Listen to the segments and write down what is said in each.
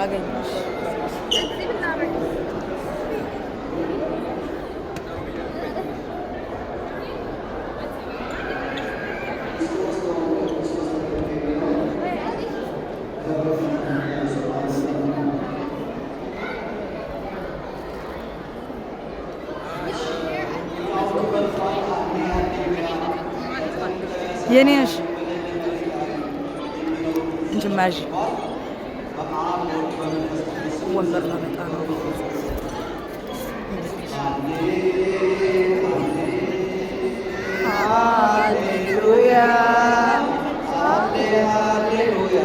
አገኘሽ የኔሽ እንጂ ማጂ ወንበር ነው መጣ ነው ሃሌሉያ ሃሌሉያ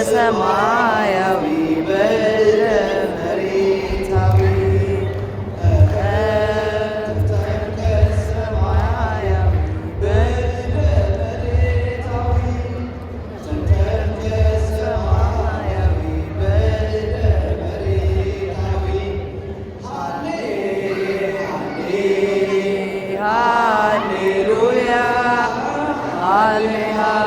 ሰማያዊ በመሬታዊ ሰማያዊ በመሬታዊ ሰማያዊ በመሬታዊ ሃሌሉያ ሃሌሉያ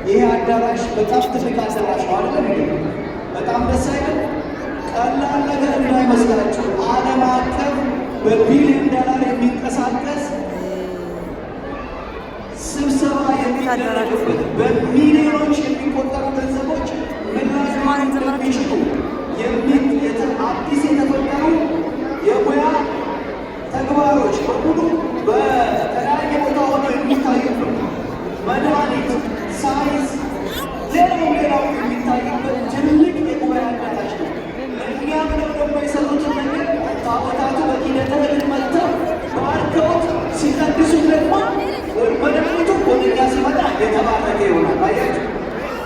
ይሄ አዳራሽ በጣም ትልቅ አዳራሽ ነው አይደል? በጣም ደስ አይልም? ቀላል ነገር እንዳይመስላችሁ ዓለም አቀፍ በቢሊዮን ዶላር የሚንቀሳቀስ ስብሰባ የሚደረግበት በሚሊዮኖች የሚቆጠሩ ገንዘቦች እንደሚችሉ አዲስ የተፈጠሩ የሙያ ተግባሮች በሙሉ በተለያየ ቦታ ሆነው የሚታዩበት መድኃኒት፣ ሳይንስ፣ ሌላው የሚታዩበት ትልቅ የጉባኤ አዳራሽ ነው። እኛም ደግሞ የሰሩትን ነገር ታቦታቱ በኪደተ እግር መጥተው ባርከውት ሲቀድሱ ደግሞ መድኃኒቱ ወደኛ ሲመጣ የተባረከ ይሆናል። አያችሁ፣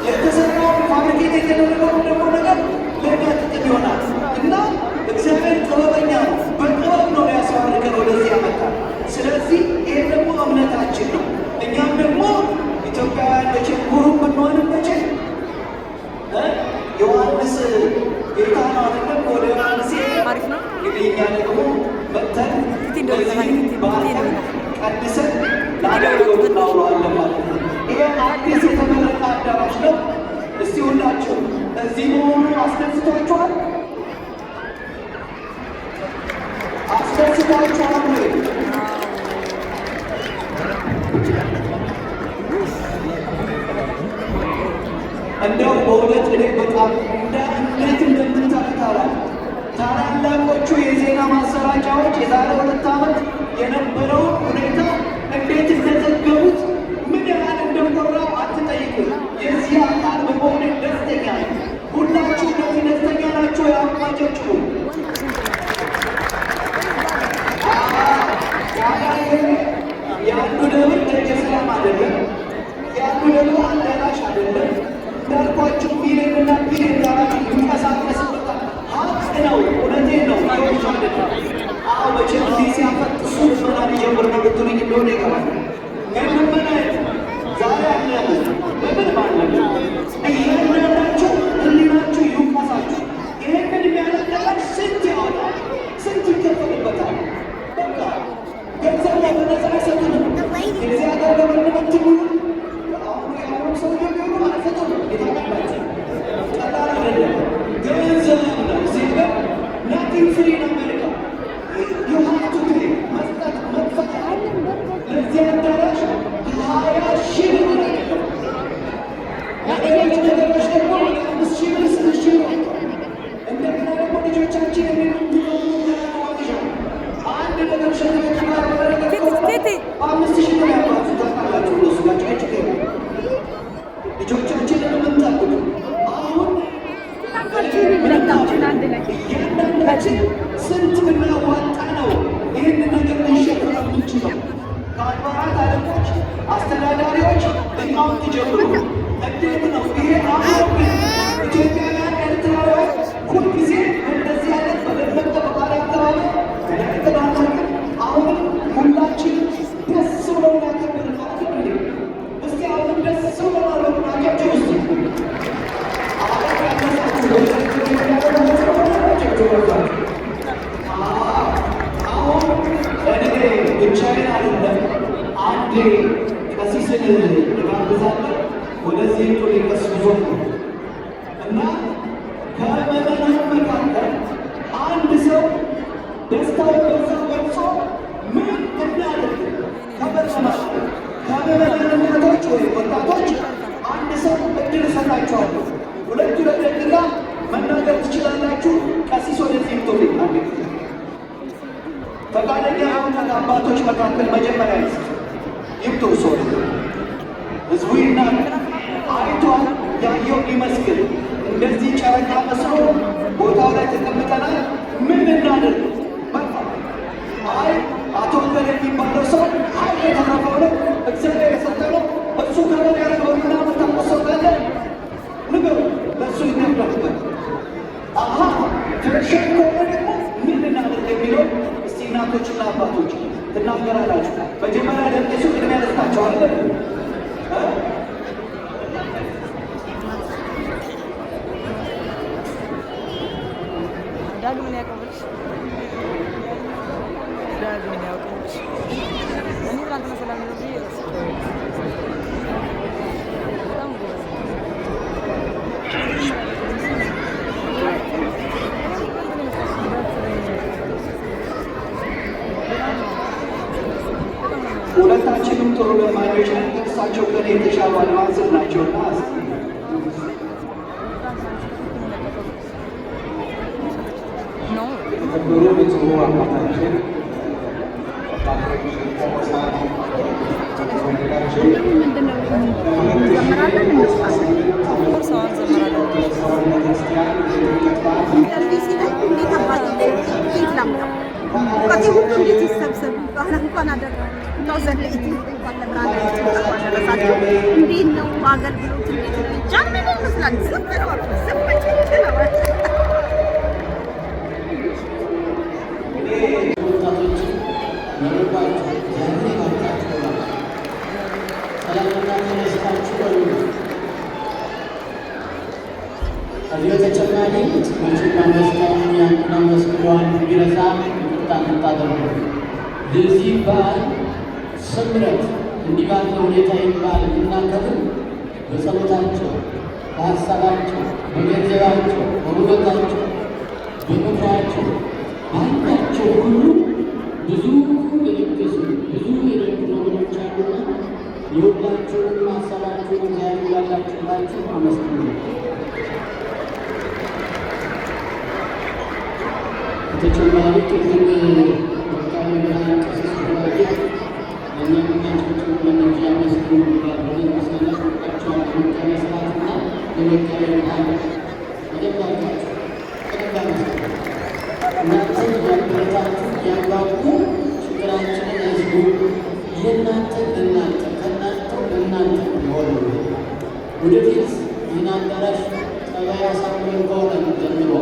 የተሰራውን ፋብሪኬት የተደረገውን ደግሞ ነገር ለእኛ ጥቅም ይሆናል እና እግዚአብሔር ጥበበኛ ነው። በጥበብ ነው ያስባርከን ወደዚህ ያመጣል። ስለዚህ ይህ ደግሞ እምነታችን ነው። እኛም ደግሞ ኢትዮጵያውያን መቼም ጉሩም ብንሆንም መቼም ዮሐንስ ጌታ ነው አይደለም? ወደ ዮሐንስ እንግዲህ እኛ ደግሞ መጥተን ቀድሰን ለአገልግሎት እናውለዋለን ማለት ነው። ይሄ አዲስ የተመረቀ አዳራሽ ነው። እስቲ ሁላችሁ እዚህ መሆኑ አስደስቷችኋል? አስደስቷችኋል ወይ? እንደው በእውነት እኔ በጣም እንዴት እንደምታውቁታላ ታላላቆቹ የዜና ማሰራጫዎች የዛሬ 2 ዓመት የነበረውን ሁኔታ እንዴት እንደዘገቡት ምን ያህል እንደቆራው የአንዱ ደብር ደጀ ሰላም አይደለም፣ የአንዱ ደግሞ አዳራሽ አይደለም። እንዳልኳቸው ቢሊዮንና ቢሊዮን ዳራሽ ይንቀሳቀስበታል። ሀቅ ነው፣ እውነቴን ነው። ይወች አይደለም። አሁ መቼም ጊዜ ሲያፈጥሱ ልመና ሊጀምር ነው ብትሉኝ እንደሆነ ይገባል። ግን ልመና ዛሬ አለ በምን ማለት እያንዳንዳችሁ ህሊናችሁ ይውቀሳችሁ። ይህንን የሚያደርጋል ስንት ያወጣል፣ ስንት ይከፈልበታል። በቃ ገንዘብ በነፃ አይሰጡንም። የዚህ ሀገር ገቨርንመንት ሙሉ አሁን ሰው የሚሆኑ አልሰጡም። የታላቸው ቀላል አይደለም። ገንዘብ ነው ዜጋ ናቲንግ ፍሪ ነው አሜሪካ ዩሀቱ ፔ መስጠት መክፈት ለዚህ አዳራሽ 20,000 ብር አይደለም። ነገሮች ደግሞ 5,000 ብር 6,000 ብር እንደገና ደግሞ ልጆቻችን አንድ ነገር ሸቶች ጋር በ5,000 ብር ያባዙ ታውቃላችሁ። እነሱ ጋር ጭቅጭቅ ልጆቻችንን የምንጠብቅ አሁን እያንዳንዳችን ስንት ብናዋጣ ነው ይህን ነገር ልንሸፍን የምንችለው? ከአድባራት አለቆች፣ አስተዳዳሪዎች ሊቃውንት ጀምሮ እንዴት ነው ይሄ? አሁን ኢትዮጵያውያን ኤርትራውያን ሁልጊዜ እንደዚህ አይነት በደረቀ በባህል አካባቢ ተዳተናል። አሁን ሁላችን ደስ ብሎ እናከብር ማለት እንዴ? እስቲ አሁን ደስ ብሎ ናቸው ውስጥ አሁን እኔ ብቻዬን አይደለም። አንዴ ቀሲስን ጋብዛለሁ ወደዚህ ቶ ሊቀስዞ እና ከምዕመናን መካከል አንድ ሰው ደስታውን በዛ ገልጾ ምን እናድርግ ከበረማ ከምዕመናን እናቶች ወይ ወጣቶች አንድ ሰው እድል እሰጣችኋለሁ። ሁለቱ ለደቂቃ መናገር ትችላላችሁ። ቀሲስ ወደዚህ ቶ ፈቃደኛ የሆኑት አባቶች መካከል መጀመሪያ ይምጡ። ሰው ህዝቡ ይናገር። አይቷል፣ ያየው ይመስክር። እንደዚህ ጨረቃ መስሎ ቦታው ላይ ተቀምጠናል። ምን እናድርግ? አይ አቶ ወንበር የሚባለው ሰው አይ የተረፈው ነው እግዚአብሔር የሰጠነው እሱ ከበር ያደረገውና ምታቆሰው ካለ ንገሩ፣ ለእሱ ይነግረበት። አሀ ትረሸን ከሆነ ደግሞ ምን እናድርግ የሚለው እስቲ እናቶችና አባቶች ትናገራላችሁ። መጀመሪያ ደቂሱ ቅድሚያ ደስታቸው አለ ዳግምን ያቀብልሽ ዳግምን ያቀብልሽ እኔ ትናንትና ሰላም ነው ብዬ በጣም ሁለታችንም ጥሩ ለማኞች ነን። እሳቸው ከኔ የተሻሉ አድቫንስድ ናቸውና የተከበሩ ብፁዕ አባታችን እንዴት ነው አገልግሎት? እንዴት ነው ጃምን ይመስላል? ከዚህ በተጨማሪ መጪና መስቀል ያንና መስቀሏን ቢረሳ ታደርጉ ለዚህ በዓል ስምረት እንዲህ ባለ ሁኔታ ይባል እናከብር። በጸሎታቸው፣ በሀሳባቸው፣ በገንዘባቸው፣ በውበታቸው፣ በምክራቸው ባላቸው ሁሉ ብዙ የለገሱ ብዙ የረዱ ነገሮች አሉና የሁላችሁንም ሀሳባችሁን እግዚአብሔር ያላችሁላችሁ አመስግኑ። በተጨማሪ ቅድም ወቅታዊ ብርሃን ቀሲስ ተባጌ ለእኛምናቸው ለነጂ አመስግኑ ባለ መሰረት ወቃቸዋል። ለመቃቤ ስርዓትና ለመቃቤ ብርሃን ተደባቃቸው ተደባ መስገን እናንተ ያበረታችሁ ያባቁ ችግራችንን ህዝቡ የእናንተ ለእናንተ ከእናንተው ለእናንተ የሆነ ወደፊት ይህን አዳራሽ ጠባይ አሳምረን ከሆነ ጀምሮ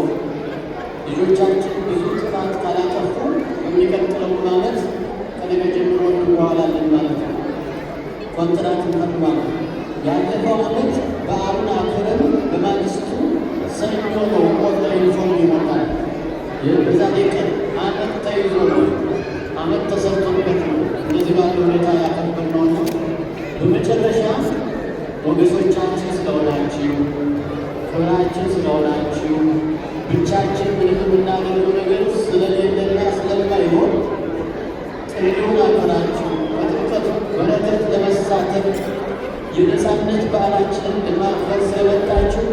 ልጆቻችን ብዙ ጥፋት ካላጠፉ የሚቀጥለው ዓመት ከነገ ጀምሮ እንዋዋላለን ማለት ነው። ኮንትራት እንፈርማል። ያለፈው ዓመት በዓሉን አክብረን በማግስቱ ሰኞ ነው ቆጣ ዩኒፎርም ይሞቃል። በዛሬ ቀን ዓመት ተይዞ ነው ዓመት ተሰርቶበት ነው እንደዚህ ባለ ሁኔታ ያከበርነው ነው። በመጨረሻ ሞገሶቻችን ስለሆናችሁ ክብራችን ስለሆናችሁ ብቻችን ምንም የምናገኘው ነገር ስለሌለና ስለማይሆን ጥሪውን አክብራችሁ በጥምቀቱ በረከት ለመሳተፍ የነፃነት በዓላችንን ለማክበር ስለመጣችሁ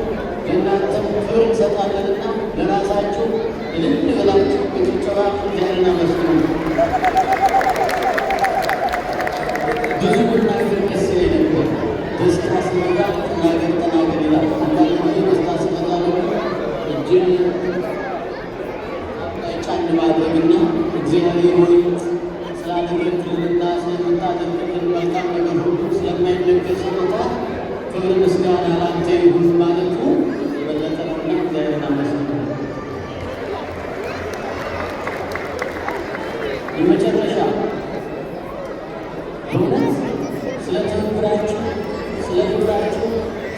ለእናንተም ክብር እንሰጣለንና ለራሳችሁ እልል ብላችሁ በጭብጨባ እግዚአብሔርን አመስግኑ። ብዙ ብናገር ደስ ይለኝ ነበር። ደስታ ሲመጣ ተናገር ይላል። አንዳንድ ጊዜ ደስታ ሲመጣ ደግሞ እጅን ጫን ማድረግና እግዚአብሔር ሆይ ስላደረግልንና ስለምታደርግልን መልካም ነገር ሁሉ ስለማይነገር ስጦታ ክብር ምስጋና ላንተ ይሁን ማለቱ የበለጠ ነውና እግዚአብሔርን አመስግኑ። የመጨረሻ በእውነት ስለ ትብብራችሁ፣ ስለ ፍቅራችሁ፣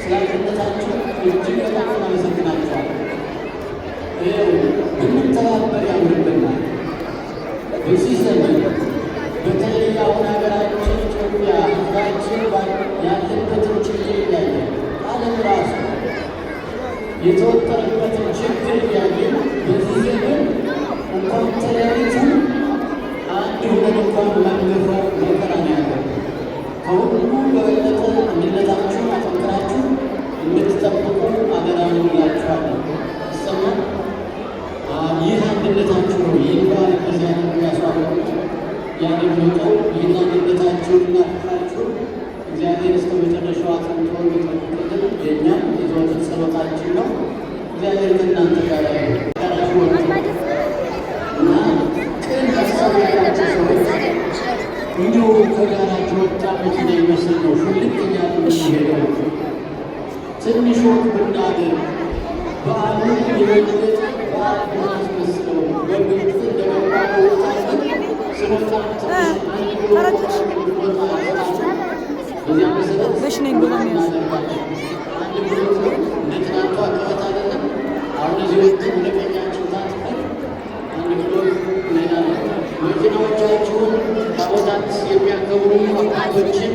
ስለ አንድነታችሁ እጅግ በጣም እናመሰግናችኋለን። ብንተባበር ያምርብናል። በዚህ ዘመን በተለይ አሁን ሀገራችን ኢትዮጵያ ሕዝባችን ያለበትን ችግር እያየ ዓለም ራሱ የተወጠረበትን ችግር እያየ በዚህ ዘመን እንኳን ተለያይተን አንድ ሆነን እንኳን ማንገፋው መከራ ነው ያለው። ከሁሉ በበለጠ አንድነታችሁን አጠንክራችሁ እንድትጠብቁ አደራን እንላችኋለን። ይሰማል። ይህ አንድነታችሁ ነው። ይህ በዓል በዚያ ነው ያስዋበቁት ያደመቀው። ይህን አንድነታችሁንና ፍቅራችሁን እግዚአብሔር እስከ መጨረሻው አጽንቶ እንዲጠብቅልን የእኛም የዘወትር ጸሎታችን ነው። እግዚአብሔር ከእናንተ ጋር እና ቅን ሀሳብ ያላቸው ሰዎች እንዲሁ ከጋራቸው ወጣ መኪና ይመስል ነው ሹልክ እያሉ የሚሄደው። ትንሽ ወቅ ብናደርግ በዓሉን የበለጠ በዓል ብናስመስለው በግልጽ እንደገባ ወጣለን ስወጣ በዚያ መሰረት አንድ ብሎት ነው እንደ ትናንቱ አቀበት አይደለም። አሁን እዚህ ወጥ ወደ ቀኛችን ታጥፈን አንድ ብሎት እንሄዳለን። መኪናዎቻችሁን ታቦታት የሚያከብሩ አባቶችን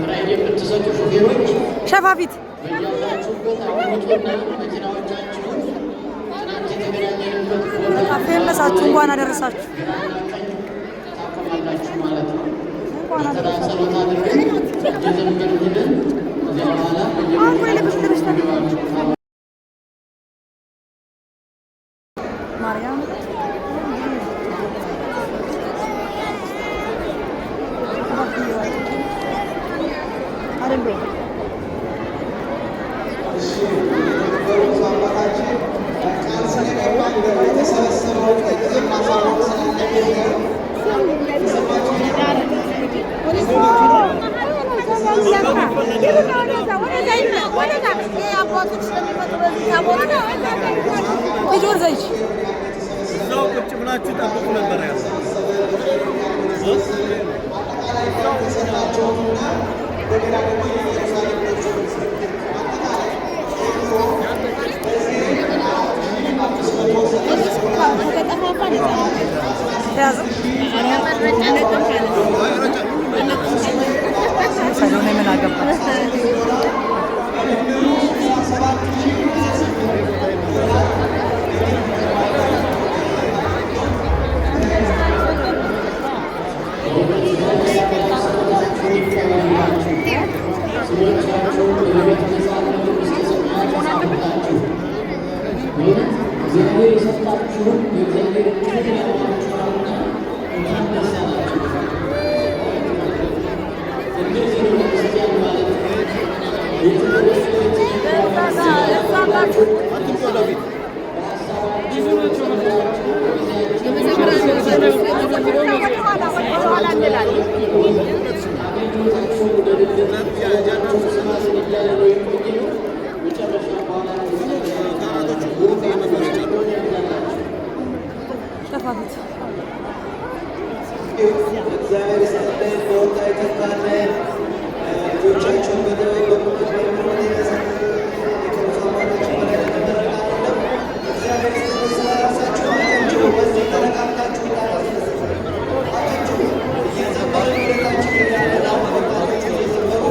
ራይድ የምትሰጡ ሹፌሮች ሸፋፊት በያላችሁበት አውጡና መኪናዎቻችሁን ትናንት የተገናኘንበት ቦታ ፌመሳችሁ እንኳን አደረሳችሁ ታቆማላችሁ ማለት ነው። ተራ ጸሎት አድርገን እየዘመርን ሄደን እዚያ በኋላ ማርያም ልጆር ዘይች እዛው ቁጭ ብላችሁ ጠብቁ ነበር ያለው። ሰሎኔ ምን አገባት? እግዚአብሔር የሰጣችሁን የእግዚአብሔር ክብር ያላችሁና እንኳን ደስ ያላችሁ። እንደዚህ ነው ክርስቲያን ማለት ወደኋላ እግዚአብሔር ይስጥልን። በወጣ ይተካልን። ልጆቻቸውን በቁመት በምሮት ከብዙማናቸው በላይ ለተመረቃ አይደለም። እግዚአብሔር ይስጥልን። ስለ ራሳቸው አጨብጭቡ። በዚህ ተረጋግታችሁ አጨብጭቡ። እየዘመሩ ሁለታችን እያለን አሁን ወጣቶቹ እየዘመሩ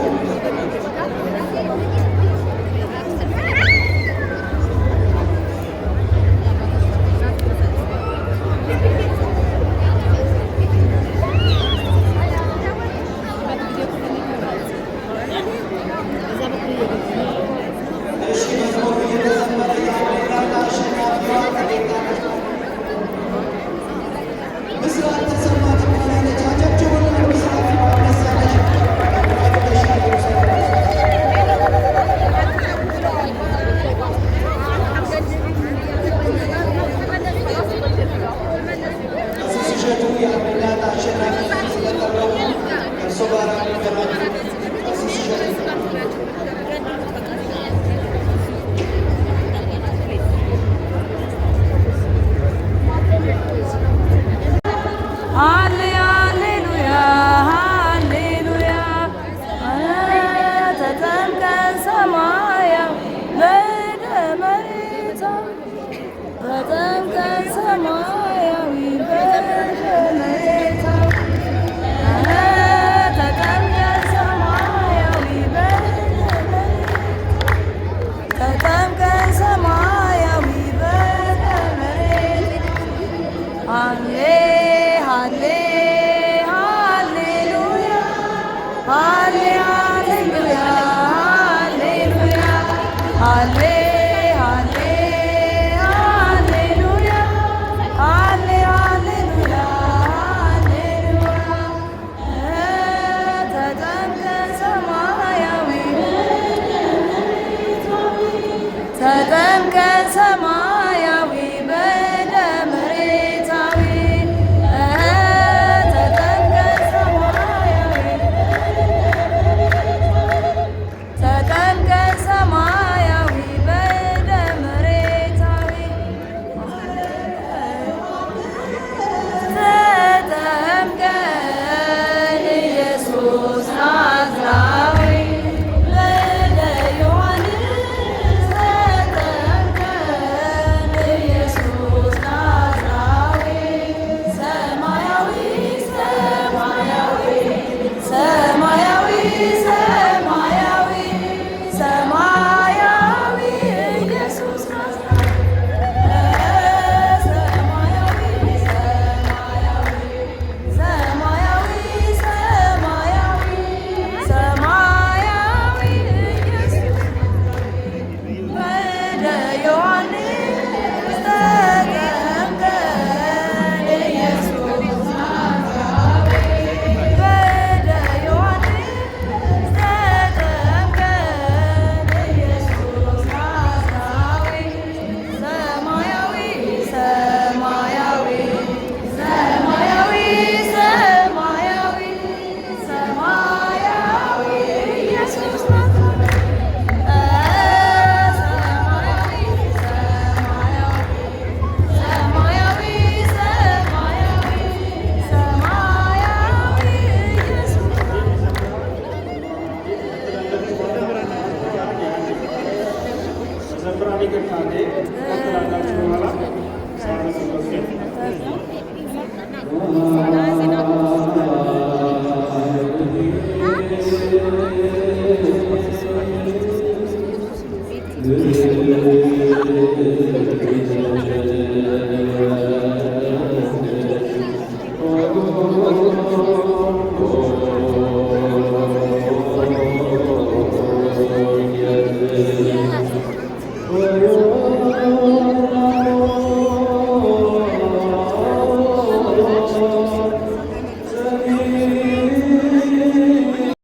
Thank you.